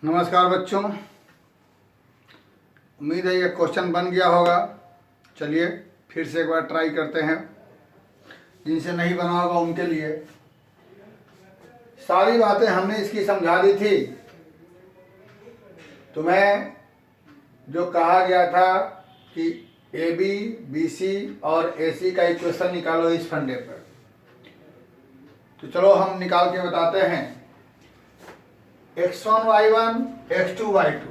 नमस्कार बच्चों, उम्मीद है ये क्वेश्चन बन गया होगा। चलिए फिर से एक बार ट्राई करते हैं। जिनसे नहीं बना होगा उनके लिए सारी बातें हमने इसकी समझा दी थी। तुम्हें जो कहा गया था कि ए बी बी सी और ए सी का इक्वेशन निकालो इस फंडे पर, तो चलो हम निकाल के बताते हैं। x1 y1 x2 y2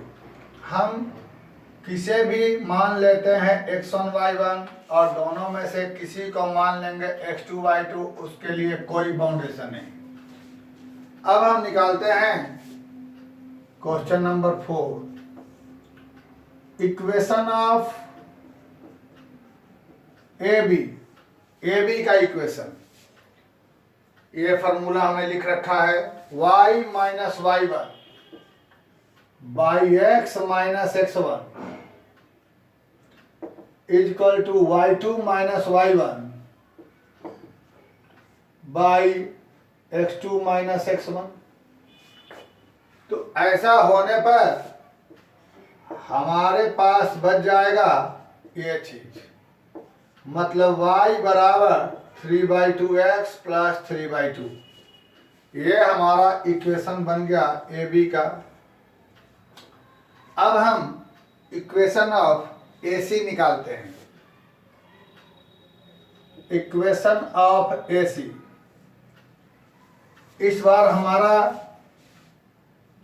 हम किसे भी मान लेते हैं x1 y1 और दोनों में से किसी को मान लेंगे x2 y2, उसके लिए कोई बाउंडेशन नहीं। अब हम निकालते हैं question number 4, equation of A B का इक्वेशन। ये फॉर्मूला हमें लिख रखा है y minus y1 by x minus x1 is equal to y2 minus y1 by x2 minus x1। तो ऐसा होने पर हमारे पास बच जाएगा ये चीज, मतलब y बराबर 3/2x प्लस 3/2। ये हमारा इक्वेशन बन गया ए बी का। अब हम इक्वेशन ऑफ ए सी निकालते हैं। इक्वेशन ऑफ ए सी, इस बार हमारा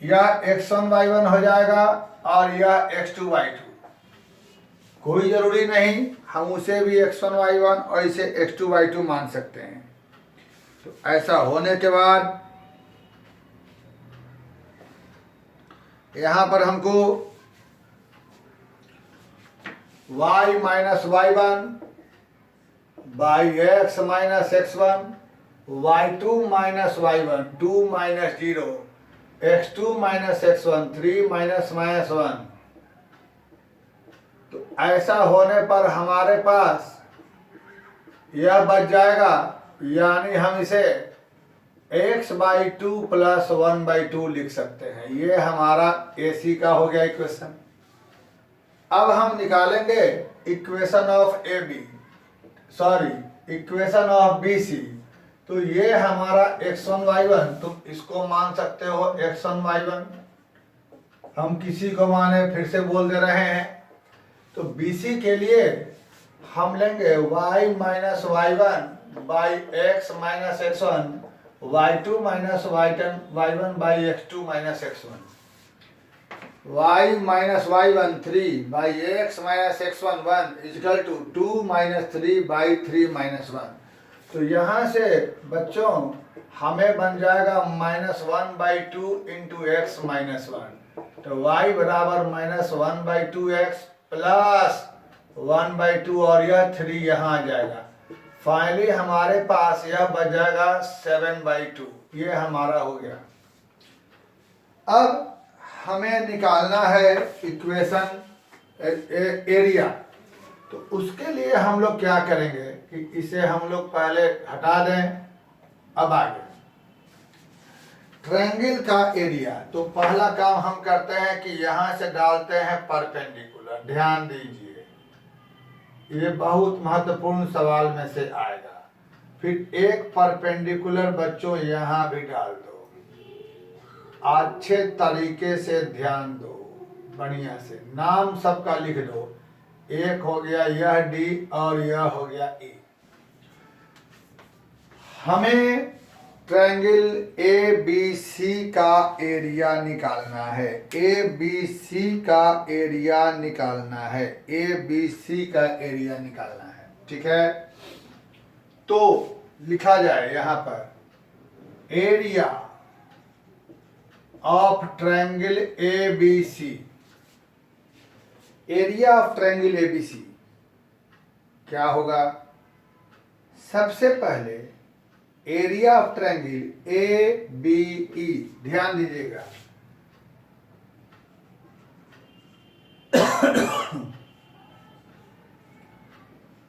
यह x1 y1 हो जाएगा और यह x2 y2। कोई जरूरी नहीं, हम उसे भी x1 y1 और इसे x2 y2 मान सकते हैं। तो ऐसा होने के बाद यहां पर हमको y minus y1 by x minus x1 y2 minus y1 2 minus 0 x2 minus x1 3 minus minus 1। तो ऐसा होने पर हमारे पास यह बच जाएगा, यानी हम इसे x/2 प्लस 1/2 लिख सकते हैं। ये हमारा AC का हो गया इक्वेशन। अब हम निकालेंगे equation of A B, sorry equation of BC। तो ये हमारा x1 y1, तुम इसको मान सकते हो x1 y1, हम किसी को माने फिर से बोल दे रहे हैं। तो BC के लिए हम लेंगे y minus y1 by x minus x1 y2 minus y1 by x2 minus x1 y minus y1 3 by x minus x1 1 is equal to 2 minus 3 by 3 minus 1। तो यहाँ से बच्चों हमें बन जाएगा -1/2 इंटू x माइनस 1। तो y बराबर -1/2x प्लस 1/2 और यह 3 यहाँ आ जाएगा। फाइनली हमारे पास यह बच जाएगा 7/2। ये हमारा हो गया। अब हमें निकालना है इक्वेशन एरिया। तो उसके लिए हम लोग क्या करेंगे कि इसे हम लोग पहले हटा दें। अब आगे ट्रायंगल का एरिया, तो पहला काम हम करते हैं कि यहां से डालते हैं परपेंडिकुलर। ध्यान दीजिए, ये बहुत महत्वपूर्ण सवाल में से आएगा। फिर एक परपेंडिकुलर बच्चों यहां भी डाल दो। अच्छे तरीके से ध्यान दो, बढ़िया से नाम सबका लिख दो। एक हो गया यह डी और यह हो गया ई। हमें ट्रायंगल ए बी सी का एरिया निकालना है। ए बी सी का एरिया निकालना है। ए बी सी का एरिया निकालना है, ठीक है। तो लिखा जाए यहां पर area of triangle A B C. Area of triangle A B C क्या होगा? सबसे पहले area of triangle A B E, ध्यान दीजिएगा।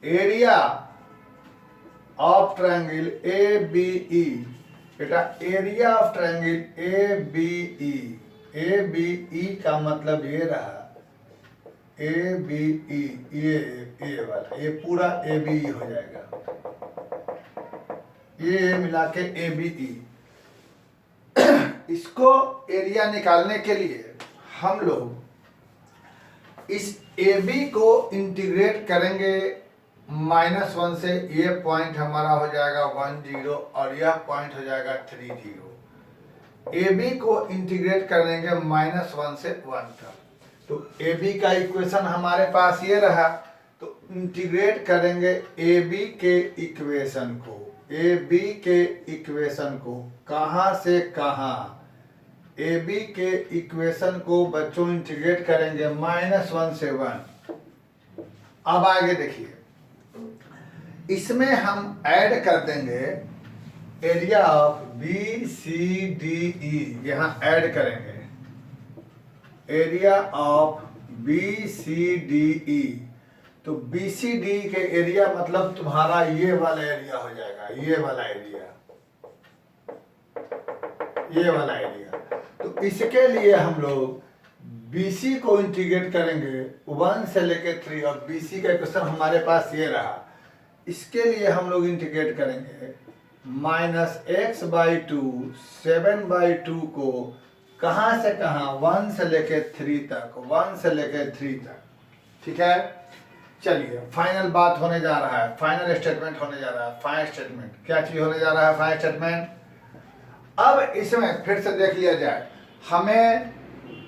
Area of triangle A B E, बेटा area of triangle A B E, A B E का मतलब ये रहा, ए बी ई, ये वाला, ये पूरा ए बी ई हो जाएगा, ये मिला के ए बी ई। इसको एरिया निकालने के लिए हम लोग इस ए बी को इंटीग्रेट करेंगे -1 से, ये पॉइंट हमारा हो जाएगा 1 0 और यह पॉइंट हो जाएगा 3 0। ए बी को इंटीग्रेट करेंगे -1 से 1 तक, तो ए बी का इक्वेशन हमारे पास ये रहा। तो इंटीग्रेट करेंगे ए बी के इक्वेशन को, ए बी के इक्वेशन को कहाँ से कहाँ, ए बी के इक्वेशन को बच्चों इंटीग्रेट करेंगे -1 से 1। अब आगे देखिए, इसमें हम ऐड कर देंगे area of B C D E, यहाँ ऐड करेंगे area of B C D E. तो बी सी डी के एरिया मतलब तुम्हारा ये वाला एरिया हो जाएगा, ये वाला एरिया, ये वाला एरिया। तो इसके लिए हम लोग BC को इंटीग्रेट करेंगे 1 से लेके 3, और BC का इक्वेशन हमारे पास ये रहा। इसके लिए हम लोग इंटीग्रेट करेंगे -x/2 7/2 को कहाँ से कहाँ, 1 से लेके 3 तक, 1 से लेके 3 तक। ठीक है, चलिए फाइनल बात होने जा रहा है, फाइनल स्टेटमेंट होने जा रहा है। फाइनल स्टेटमेंट क्या चीज होने जा रहा है? Final statement. अब इसमें फिर से देख लिया जाए, हमें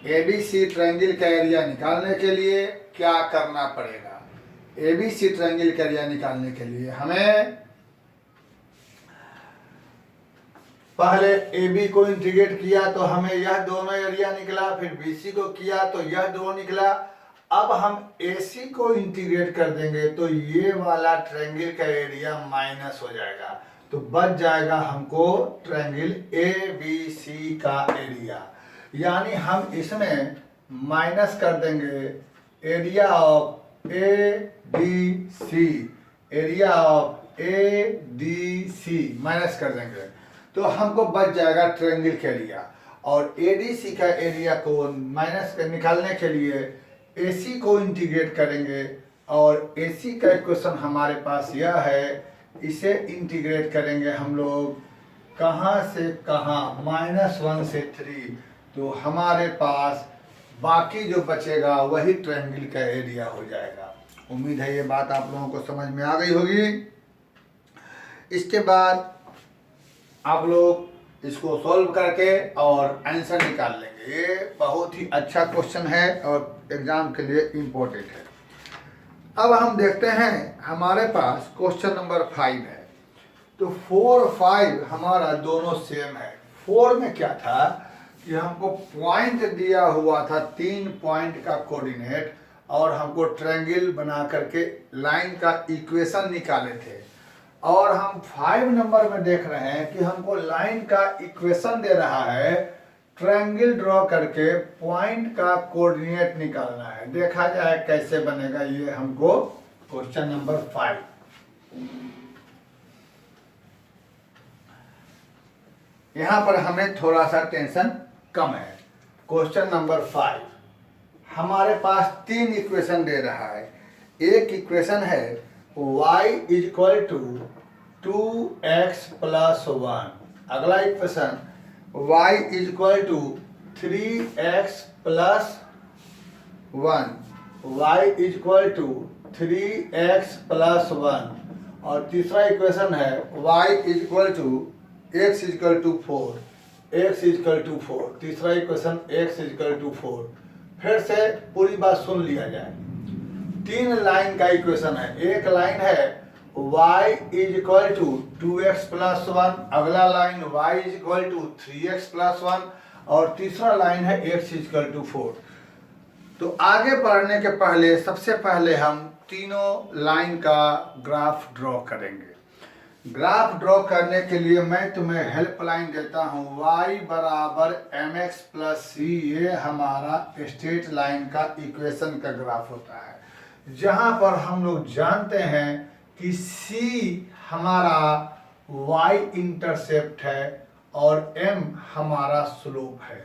एबीसी ट्रायंगल का एरिया निकालने के लिए क्या करना पड़ेगा? एबीसी ट्रायंगल का एरिया निकालने के लिए हमें पहले AB को इंटीग्रेट किया तो हमें यह दोनों एरिया निकला, फिर BC को किया तो यह दो निकला। अब हम AC को इंटीग्रेट कर देंगे तो ये वाला ट्रायंगल का एरिया माइनस हो जाएगा, तो बच जाएगा हमको ट्रायंगल ABC का एरिया। यानी हम इसमें माइनस कर देंगे area of ADC, area of ADC minus कर देंगे तो हमको बच जाएगा ट्रायंगल का एरिया। और ADC का एरिया को माइनस निकालने के लिए AC को इंटीग्रेट करेंगे, और AC का इक्वेशन हमारे पास यह है, इसे इंटीग्रेट करेंगे हम लोग कहाँ से कहाँ, -1 से 3, तो हमारे पास बाकी जो बचेगा वही ट्रायंगल का एरिया हो जाएगा। उम्मीद है ये बात आप लोगों को समझ में आ गई होगी। इसके बाद आप लोग इसको सॉल्व करके और आंसर निकाल लेंगे। ये बहुत ही अच्छा क्वेश्चन है और एग्जाम के लिए इम्पोर्टेंट है। अब हम देखते हैं, हमारे पास क्वेश्चन नंबर 5 है। तो 4 और 5 हमारा दोनों सेम है। 4 में क्या था कि हमको पॉइंट दिया हुआ था, 3 पॉइंट का कोऑर्डिनेट, और हमको ट्रायंगल बना करके लाइन का इक्वेशन निकाले थे। और हम 5 नंबर में देख रहे हैं कि हमको लाइन का इक्वेशन दे रहा है, ट्रायंगल ड्रॉ करके पॉइंट का कोऑर्डिनेट निकालना है। देखा जाए कैसे बनेगा ये हमको क्वेश्चन नंबर 5। यहां पर हमें थोड़ा सा टेंशन कम है। क्वेश्चन नंबर 5 हमारे पास 3 इक्वेशन दे रहा है। एक इक्वेशन है y = 2x + 1। अगला equation y = 3x + 1, y = 3x + 1। और तीसरा इक्वेशन है y = x = 4, x = 4। तीसरा इक्वेशन x = 4। फिर से पूरी बात सुन लिया जाए। 3 लाइन का इक्वेशन है। एक लाइन है y = 2x + 1, अगला लाइन y = 3x + 1, और तीसरा लाइन है x = 4। तो आगे बढ़ने के पहले सबसे पहले हम तीनों लाइन का ग्राफ ड्रॉ करेंगे। ग्राफ ड्रॉ करने के लिए मैं तुम्हें हेल्पलाइन देता हूँ, y = mx + c। ये हमारा स्ट्रेट लाइन का इक्वेशन का ग्राफ होता है, जहाँ पर हम लोग जानते हैं कि c हमारा y इंटरसेप्ट है और m हमारा स्लोप है।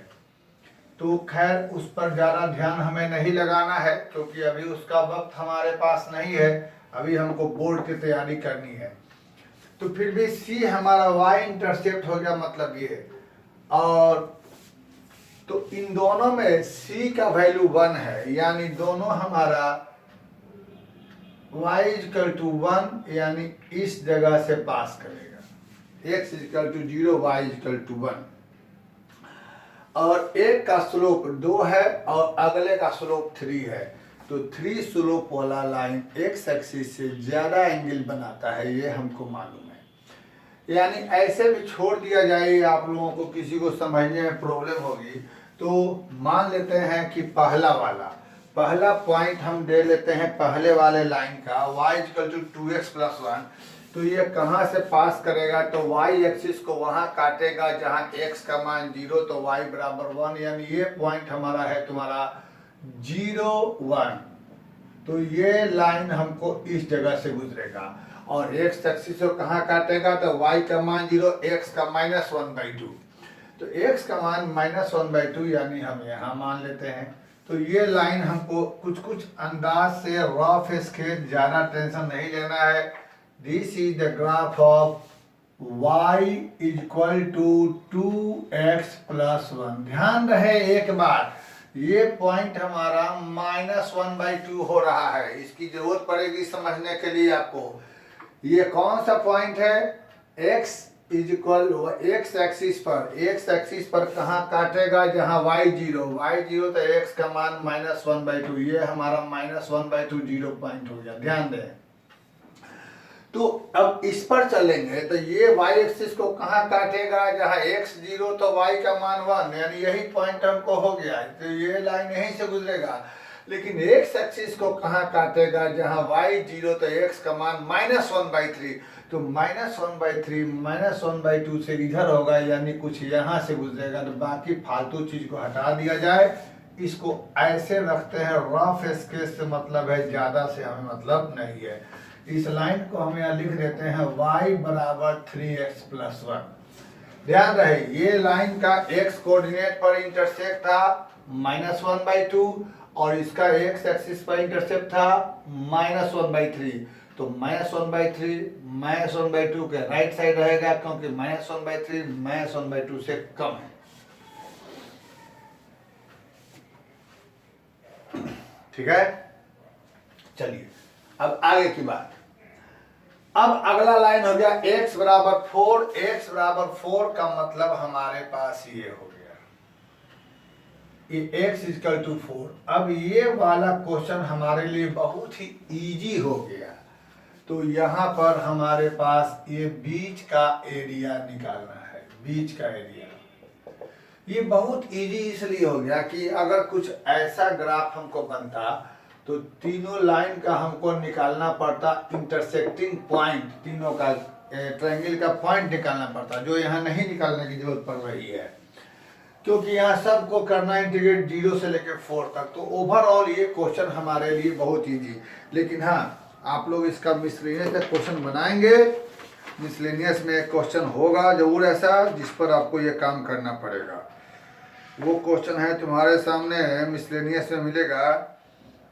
तो खैर उस पर ज़्यादा ध्यान हमें नहीं लगाना है, क्योंकि अभी उसका वक्त हमारे पास नहीं है, अभी हमको बोर्ड की तैयारी करनी है। तो फिर भी सी हमारा y इंटरसेप्ट हो गया, मतलब ये। और तो इन दोनों में c का वैल्यू 1 है, यानी दोनों हमारा y इक्वल टू 1, यानी इस जगह से पास करेगा। x equal to 0, y equal to 1। और एक का स्लोप 2 है और अगले का स्लोप 3 है। तो 3 स्लोप वाला लाइन एक्स एक्सिस से ज़्यादा एंगल बनाता है, ये हमको मालूम है। यानी ऐसे भी छोड़ दिया जाए, आप लोगों को किसी को समझने में प्रॉब्लम होगी, तो मान लेते हैं कि पहला पॉइंट हम दे लेते हैं पहले वाले लाइन का, y equal to 2x plus 1। तो ये कहाँ से पास करेगा, तो y एक्सिस को वहाँ काटेगा जहाँ x का मान 0, तो y बराबर 1, यानी ये पॉइंट हमारा है तुम्हारा 0, 1। तो ये लाइन हमको इस जगह से गुजरेगा और x एक्सिस को कहाँ काटेगा, तो y का मान 0, x का -1/2। तो x का मान -1/2, यानी हम यहाँ मान लेते हैं। तो ये लाइन हमको कुछ अंदाज से रफ स्केच, ज़्यादा टेंशन नहीं लेना है। This is the graph of y equal to 2x plus 1। ध्यान रहे एक बार, ये पॉइंट हमारा -1/2 हो रहा है, इसकी जरूरत पड़ेगी समझने के लिए आपको। ये कौन सा पॉइंट है, x इक्वल एक्स एक्सिस पर कहाँ काटेगा, जहाँ y0 तो x का मान -1/2, ये हमारा -1/2 0 पॉइंट हो गया, ध्यान दें। तो अब इस पर चलेंगे तो ये y एक्सिस को कहाँ काटेगा, जहाँ x 0 तो y का मान 1, यानी यही पॉइंट हमको हो गया, तो ये लाइन यहीं से गुजरेगा। लेकिन x एक्सिस को कहाँ काटेगा, जहाँ y 0 तो x का मान -1/3, तो -1/3 -1/2 से इधर होगा, यानी कुछ यहाँ से गुजरेगा। तो बाकी फालतू चीज को हटा दिया जाए, इसको ऐसे रखते हैं, रफ स्केच से मतलब है, ज़्यादा से हमें मतलब नहीं है। इस लाइन को हम यहाँ लिख देते हैं y बराबर 3x प्लस 1। ध्यान रहे ये लाइन का x कोऑर्डिनेट पर इंटरसेप्ट था -1/2 और इसका x एक्सिस पर इंटरसेप्ट था -1/3। तो -1/2 के राइट साइड रहेगा, क्योंकि -1/3 -1/2 से कम है। ठीक है, चलिए अब आगे की बात। अब अगला लाइन हो गया x बराबर 4। x बराबर 4 का मतलब हमारे पास ये हो गया, ये x इक्वल टू 4। अब ये वाला क्वेश्चन हमारे लिए बहुत ही इजी हो गया। तो यहाँ पर हमारे पास ये बीच का एरिया निकालना है, बीच का एरिया। ये बहुत इजी इसलिए हो गया कि अगर कुछ ऐसा ग्राफ हमको बनता तो तीनों लाइन का हमको निकालना पड़ता, इंटरसेक्टिंग पॉइंट, तीनों का ट्रायंगल का पॉइंट निकालना पड़ता, जो यहाँ नहीं निकालने की जरूरत पड़ रही है, क्योंकि यहाँ सबको करना इंटीग्रेट 0 से लेकर 4 तक। तो ओवरऑल ये क्वेश्चन हमारे लिए बहुत इजी। लेकिन हाँ, आप लोग इसका मिसलेनियस का क्वेश्चन बनाएंगे, मिसलेनियस में एक क्वेश्चन होगा जरूर ऐसा जिस पर आपको ये काम करना पड़ेगा। वो क्वेश्चन है तुम्हारे सामने, मिसलेनियस में मिलेगा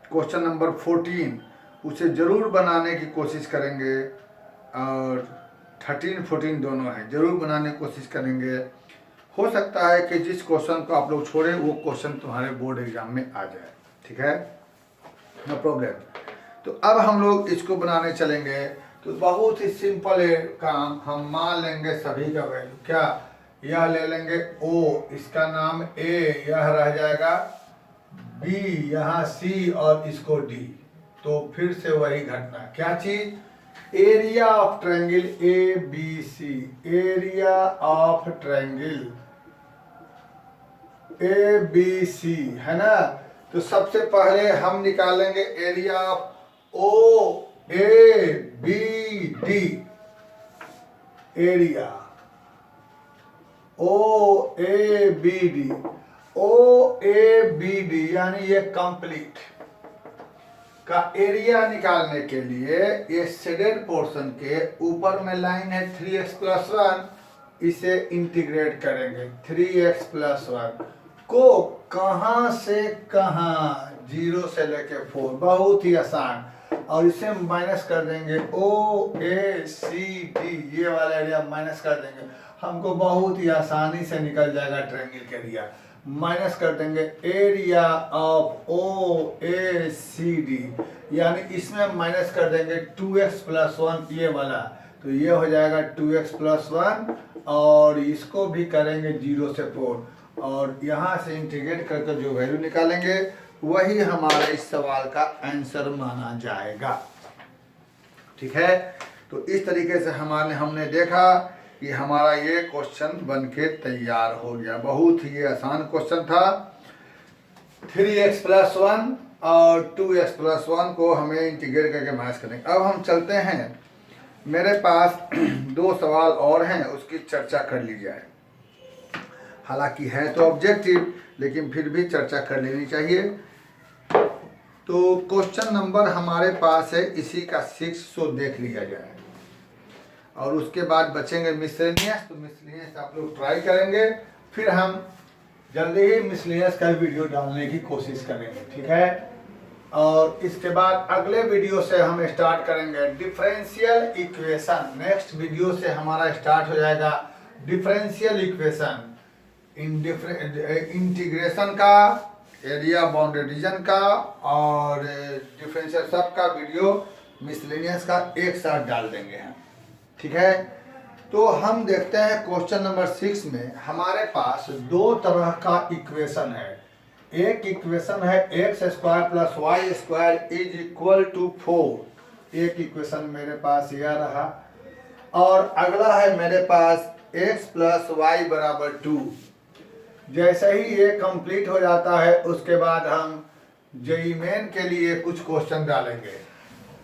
क्वेश्चन नंबर 14, उसे जरूर बनाने की कोशिश करेंगे। और 13, 14 दोनों हैं, जरूर बनाने की कोशिश करेंगे। हो सकता है कि जिस क्वेश्चन को आप लोग छोड़े वो क्वेश्चन तुम्हारे बोर्ड एग्जाम में आ जाए, ठीक है, नो प्रॉब्लम। तो अब हम लोग इसको बनाने चलेंगे। तो बहुत ही सिंपल है काम, हम मान लेंगे सभी का वैल्यू, क्या यह ले लेंगे O, इसका नाम A, यह रह जाएगा B, यहाँ C और इसको D। तो फिर से वही घटना, क्या चीज, area of triangle ABC, area of triangle ABC है ना। तो सबसे पहले हम निकालेंगे area of OABD, area OABD यानी ये कंप्लीट का एरिया निकालने के लिए ये शेडेड पोर्शन के ऊपर में लाइन है 3x प्लस 1, इसे इंटीग्रेट करेंगे 3x प्लस 1 को कहाँ से कहाँ, 0 से लेके 4, बहुत ही आसान। और इसे माइनस कर देंगे, OACD ये वाला एरिया माइनस कर देंगे, हमको बहुत ही आसानी से निकल जाएगा ट्रायंगल के एरिया। माइनस कर देंगे एरिया ऑफ OACD, यानी इसमें माइनस कर देंगे 2x + 1 ये वाला, तो ये हो जाएगा 2x + 1, और इसको भी करेंगे 0 से 4, और यहाँ से इंटीग्रेट करके जो वैल्यू निकालेंगे वही हमारा इस सवाल का आंसर माना जाएगा। ठीक है, तो इस तरीके से हमने देखा कि हमारा ये क्वेश्चन बनके तैयार हो गया। बहुत ही आसान क्वेश्चन था। 3x + 1 और 2x + 1 को हमें इंटीग्रेट करके माइनस करेंगे। अब हम चलते हैं, मेरे पास 2 सवाल और हैं, उसकी चर्चा कर ली जाए। हालांकि है तो ऑब्जेक्टिव, लेकिन फिर भी चर्चा कर लेनी चाहिए। तो क्वेश्चन नंबर हमारे पास है इसी का 6, सो देख लिया जाए, और उसके बाद बचेंगे मिसलेनियस। तो मिसलेनियस आप लोग ट्राई करेंगे, फिर हम जल्दी ही मिसलेनियस का वीडियो डालने की कोशिश करेंगे। ठीक है, और इसके बाद अगले वीडियो से हम स्टार्ट करेंगे डिफरेंशियल इक्वेशन। नेक्स्ट वीडियो से हमारा स्टार्ट हो जाएगा डिफरेंशियल इक्वेशन, इंटीग्रेशन का, एरिया बाउंड्री रीजन का, और डिफरेंशियल सब का वीडियो मिसलेनियस का एक साथ डाल देंगे हम। ठीक है, तो हम देखते हैं क्वेश्चन नंबर 6 में हमारे पास 2 तरह का इक्वेशन है। एक इक्वेशन है x² + y² = 4, एक इक्वेशन मेरे पास यह रहा, और अगला है मेरे पास x + y = 2। जैसे ही ये कंप्लीट हो जाता है उसके बाद हम जेईई मेन के लिए कुछ क्वेश्चन डालेंगे,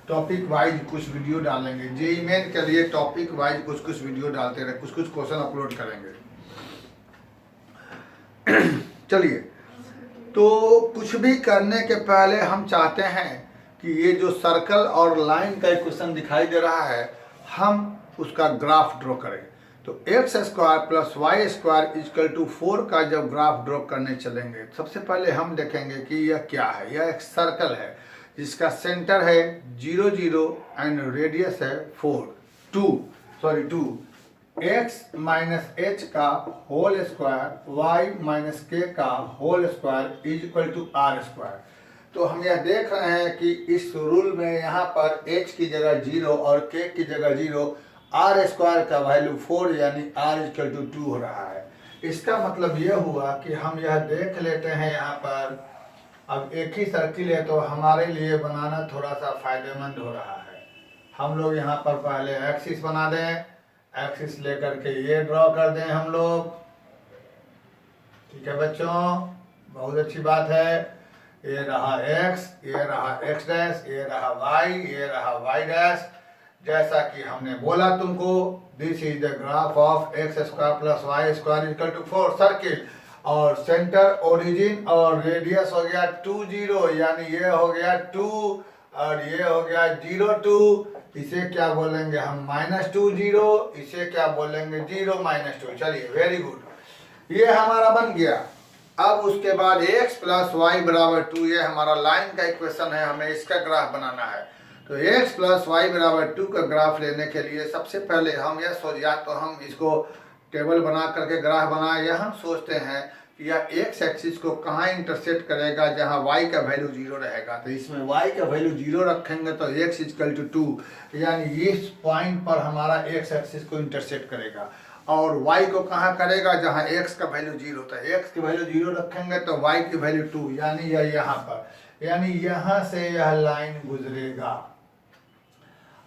टॉपिक वाइज कुछ वीडियो डालेंगे। जेईई मेन के लिए टॉपिक वाइज कुछ वीडियो डालते रहे, कुछ क्वेश्चन अपलोड करेंगे। चलिए, तो कुछ भी करने के पहले हम चाहते हैं कि ये जो सर्कल और लाइन का इक्वेशन दिखाई दे रहा है, हम उसका ग्राफ ड्रॉ करें। तो x² + y² = 4 का जब ग्राफ ड्रॉ करने चलेंगे, सबसे पहले हम देखेंगे कि यह क्या है। यह एक सर्कल है जिसका सेंटर है 0 0 एंड रेडियस है 2 x - h का होल स्क्वायर y - k का होल स्क्वायर = r²। तो हम यह देख रहे हैं कि इस रूल में यहाँ पर h की जगह 0 और k की जगह 0, r² का वैल्यू 4, यानी r = 2 हो रहा है। इसका मतलब यह हुआ कि हम यह देख लेते हैं यहाँ पर, अब एक ही सर्किल है तो हमारे लिए बनाना थोड़ा सा फायदेमंद हो रहा है। हम लोग यहाँ पर पहले एक्सिस बना दें, एक्सिस लेकर के ये ड्रॉ कर दें हम लोग। ठीक है बच्चों, बहुत अच्छी बात है। ये रहा x, ये रहा x', ये रहा y, ये रहा y'। जैसा कि हमने बोला तुमको, this is the graph of x² + y² = 4 circle, और सेंटर, ओरिजिन और रेडियस हो गया 2 0, यानी ये हो गया 2 और ये हो गया 0 2। इसे क्या बोलेंगे हम -2 0, इसे क्या बोलेंगे 0 -2। चलिए, वेरी गुड, ये हमारा बन गया। अब उसके बाद x + y = 2, ये हमारा लाइन का इक्वेशन है, हमें इसका ग्राफ बनाना है। तो x + y = 2 का ग्राफ लेने के लिए सबसे पहले हम या तो हम इसको टेबल बना करके ग्राफ बनाए, या हम सोचते हैं कि यह x एक्सिस को कहाँ इंटरसेक्ट करेगा जहाँ y का वैल्यू 0 रहेगा। तो इसमें y का वैल्यू 0 रखेंगे तो x = 2, यानी इस पॉइंट पर हमारा x एक्सिस को इंटरसेक्ट करेगा। और y को कहाँ करेगा जहाँ x का वैल्यू 0 होता है। x की वैल्यू 0 रखेंगे तो y की वैल्यू 2, यानी यह यहाँ पर, यानी यहाँ से यह लाइन गुजरेगा।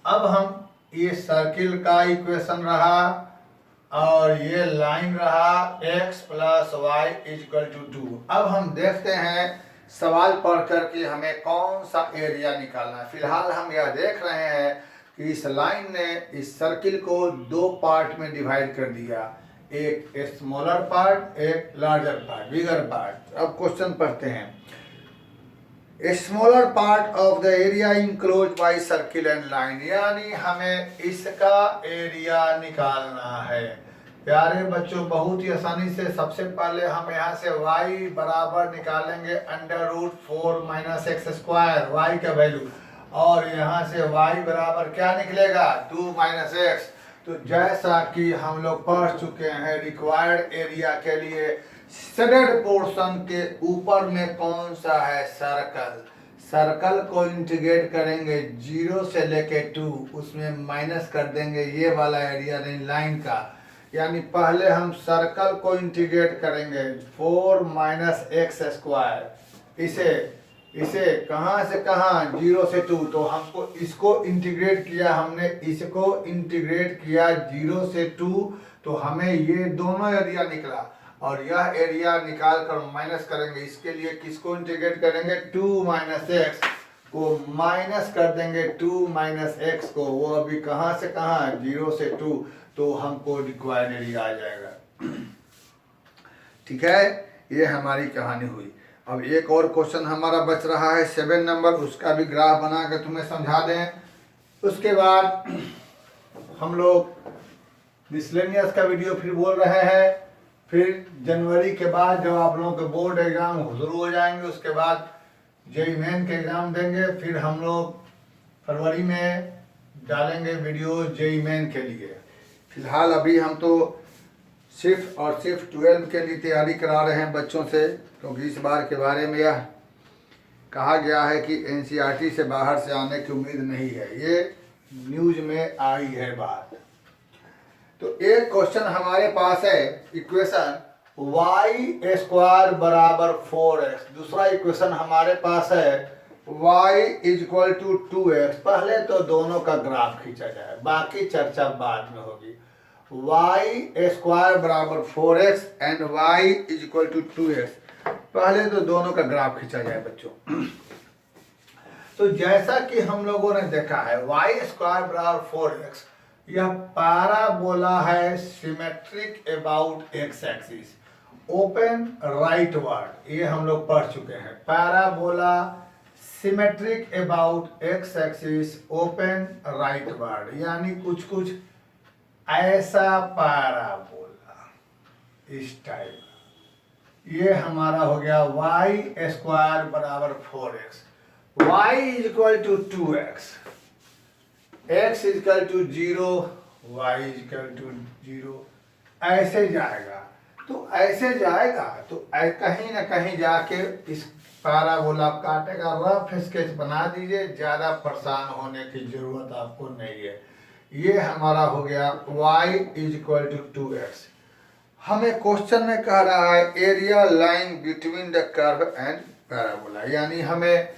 अब हम ये सर्किल का इक्वेशन रहा और ये लाइन रहा x + y = 2। अब हम देखते हैं सवाल पढ़ कर कि हमें कौन सा एरिया निकालना है। फिलहाल हम यह देख रहे हैं कि इस लाइन ने इस सर्किल को 2 पार्ट में डिवाइड कर दिया, एक स्मॉलर पार्ट, एक लार्जर पार्ट, बिगर पार्ट। अब क्वेश्चन पढ़ते हैं। A smaller part of the area enclosed by circle and line, यानी हमें इसका एरिया निकालना है। प्यारे बच्चों बहुत ही आसानी से सबसे पहले हम यहाँ से y बराबर निकालेंगे √4 माइनस एक्स स्क्वायर, वाई का वैल्यू, और यहाँ से y बराबर क्या निकलेगा 2 माइनस एक्स। तो जैसा कि हम लोग पढ़ चुके हैं रिक्वायर्ड एरिया के लिए शेडेड पोर्शन के ऊपर में कौन सा है सर्कल, सर्कल को इंटीग्रेट करेंगे 0 से लेके 2, उसमें माइनस कर देंगे ये वाला एरिया लाइन का, यानी पहले हम सर्कल को इंटीग्रेट करेंगे 4 माइनस एक्स स्क्वायर, इसे कहाँ से कहाँ 0 से 2, तो हमको इसको इंटीग्रेट किया, हमने इसको इंटीग्रेट किया 0 से 2, तो हमें ये दोनों एरिया निकला, और यह एरिया निकाल कर माइनस करेंगे। इसके लिए किसको इंटीग्रेट करेंगे 2 माइनस एक्स को माइनस कर देंगे 2 माइनस एक्स को, वो अभी कहाँ से कहाँ 0 से 2, तो हमको रिक्वायर्ड एरिया आ जाएगा। ठीक है, ये हमारी कहानी हुई। अब एक और क्वेश्चन हमारा बच रहा है 7 नंबर, उसका भी ग्राफ बना के तुम्हें समझा दें। उसके बाद हम लोग मिसलेनियस का वीडियो फिर बोल रहे हैं, फिर जनवरी के बाद जब आप लोगों के बोर्ड एग्जाम शुरू हो जाएंगे, उसके बाद जेईई मेन के एग्ज़ाम देंगे, फिर हम लोग फरवरी में डालेंगे वीडियो जेईई मेन के लिए। फिलहाल अभी हम तो सिर्फ और सिर्फ 12 के लिए तैयारी करा रहे हैं बच्चों से, क्योंकि इस बार के बारे में यह कहा गया है कि एनसीईआरटी से बाहर से आने की उम्मीद नहीं है, ये न्यूज़ में आई है बात। तो एक क्वेश्चन हमारे पास है इक्वेशन y स्क्वायर बराबर 4x, दूसरा इक्वेशन हमारे पास है y इक्वल टू 2x। पहले तो दोनों का ग्राफ खींचा जाए, बाकी चर्चा बाद में होगी। y स्क्वायर बराबर 4x and y equal to 2x, पहले तो दोनों का ग्राफ खींचा जाए बच्चों। तो जैसा कि हम लोगों ने देखा है y स्क्वायर बराबर 4x, यह पैराबोला है symmetric about x axis, open right word, ये हम लोग पढ़ चुके हैं। Parabola symmetric about x axis open right word, यानी कुछ कुछ ऐसा पैराबोला इस टाइप। ये हमारा हो गया y स्क्वायर बराबर 4x, y equal to 2x, x equal to 0, y equal to 0, ऐसे जाएगा। तो ऐसे जाएगा तो कहीं ना कहीं जाके इस पैराबोला काटेगा। रफ स्केच बना दीजिए, ज़्यादा परेशान होने की ज़रूरत आपको नहीं है। ये हमारा हो गया y इक्वल टू 2x। हमें क्वेश्चन में कह रहा है area line between the curve and parabola, यानी हमें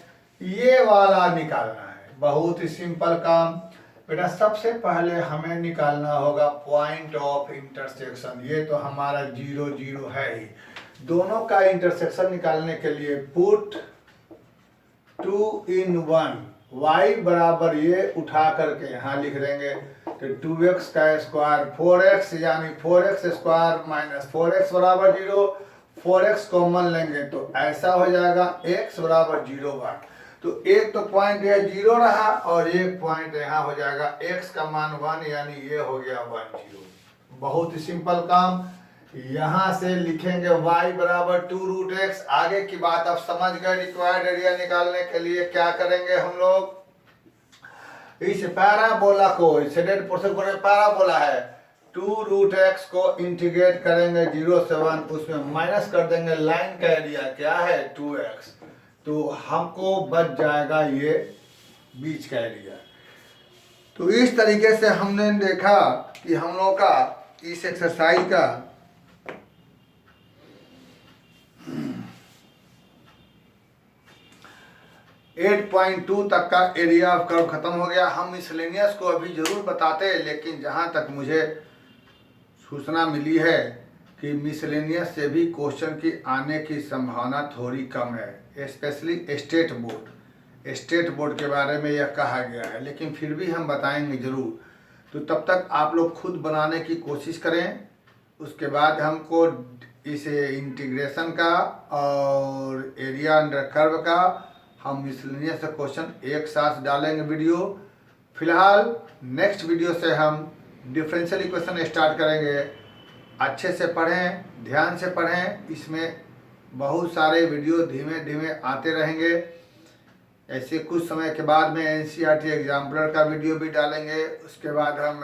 ये वाला निकालना है। बहुत ही सिंपल काम बेटा, सबसे पहले हमें निकालना होगा पॉइंट ऑफ इंटरसेक्शन। ये तो हमारा 0 0 है ही, दोनों का इंटरसेक्शन निकालने के लिए पुट 2 in 1, y बराबर ये उठा करके यहाँ लिख देंगे, तो 2x का स्क्वायर 4x, यानी 4x स्क्वायर माइनस 4x बराबर 0, 4x कॉमन लेंगे तो ऐसा हो जाएगा x बराबर 0 1। तो एक तो पॉइंट यह 0 रहा और एक पॉइंट यहाँ हो जाएगा x का मान 1, यानी ये हो गया 1 0। बहुत ही सिंपल काम। यहाँ से लिखेंगे y बराबर 2√x। आगे की बात आप समझ गए। रिक्वायर्ड एरिया निकालने के लिए क्या करेंगे हम लोग, इस पैराबोला को, शेडेड पोर्शन को पैराबोला है, 2√x को इंटीग्रेट करेंगे 0 से 1, उसमें माइनस कर देंगे लाइन का एरिया क्या है 2x, तो हमको बच जाएगा ये बीच का एरिया। तो इस तरीके से हमने देखा कि हम लोग का इस एक्सरसाइज का एट 8.2 तक का एरिया ऑफ कर्व खत्म हो गया। हम मिसलेनियस को अभी जरूर बताते, लेकिन जहां तक मुझे सूचना मिली है कि मिसलेनियस से भी क्वेश्चन की आने की संभावना थोड़ी कम है, स्पेशली स्टेट बोर्ड के बारे में यह कहा गया है, लेकिन फिर भी हम बताएंगे ज़रूर। तो तब तक आप लोग खुद बनाने की कोशिश करें। उसके बाद हमको इस इंटीग्रेशन का और एरिया अंडर कर्व का हम मिसलेनियस क्वेश्चन एक साथ डालेंगे वीडियो। फिलहाल नेक्स्ट वीडियो से हम डिफरेंशियल इक्वेशन स्टार्ट करेंगे। अच्छे से पढ़ें, ध्यान से पढ़ें। इसमें बहुत सारे वीडियो धीमे धीमे आते रहेंगे। ऐसे कुछ समय के बाद में एनसीईआरटी एग्जाम्पलर का वीडियो भी डालेंगे, उसके बाद हम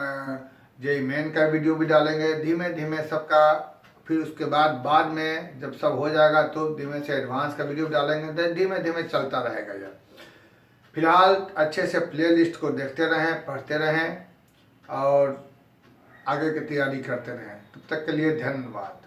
जेईई मेन का वीडियो भी डालेंगे, धीमे धीमे सबका। फिर उसके बाद में जब सब हो जाएगा तो धीमे से एडवांस का वीडियो डालेंगे, तो धीमे धीमे चलता रहेगा यार। फिलहाल अच्छे से प्लेलिस्ट को देखते रहें, पढ़ते रहें और आगे की तैयारी करते रहें। तब तक के लिए धन्यवाद।